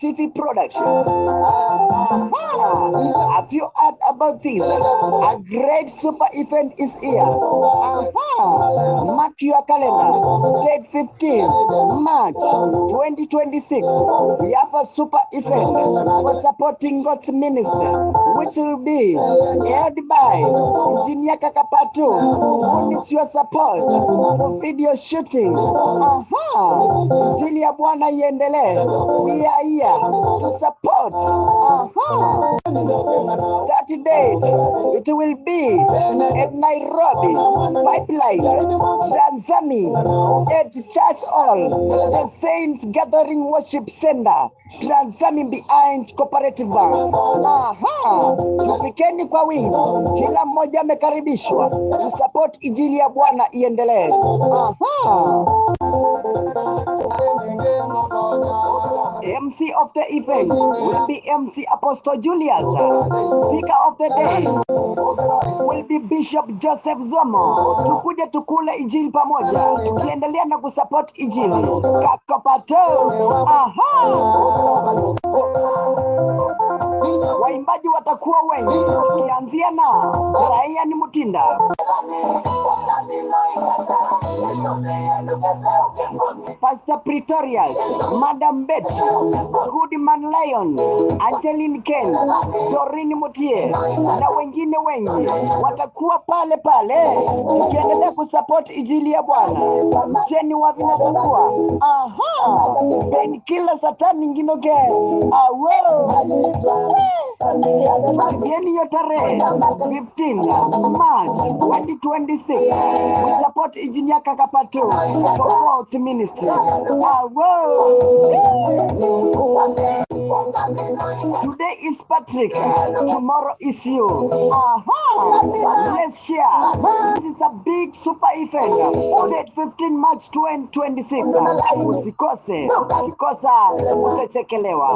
TV production. Have you heard about this? A great super event is here. Mark your calendar. Date 15 March 2026. We have a super event for supporting God's ministry, which will be held by Engineer Kakapatu, who needs your support for video shooting. Injili ya Bwana iendelee. We are here to support. That date, it will be at Nairobi Pipeline, Tanzania, at Church Hall, the Saints Gathering Worship Center, Tanzania, behind Cooperative Bank. Tufikeni kwa wingi, kila mmoja amekaribishwa to support Injili ya Bwana iendelee. MC of the event will be MC Apostle Julius. Speaker of the day will be Bishop Joseph Zomo. Tukuje tukule Injili pamoja, tukiendelea na kusupport Injili. Kakopato. Waimbaji watakuwa wengi, tukianzia na Ryan Mutinda, Pastor Pretorius, Madam Betty, Goodman Lion, Angeline Ken, Doreen Mutie na wengine wengi watakuwa pale pale, tukiendelea kusupport Injili ya Bwana. Mcheni wa vinatakuwa Ben kila satani nginoke. Bieni tarehe 15 March 2026. We support Engineer Kakapatu for God's ministry. Today is Patrick, tomorrow is you. Let's share. This is a big super event. Date 15 March 2026. Usikose, ukikosa utachekelewa.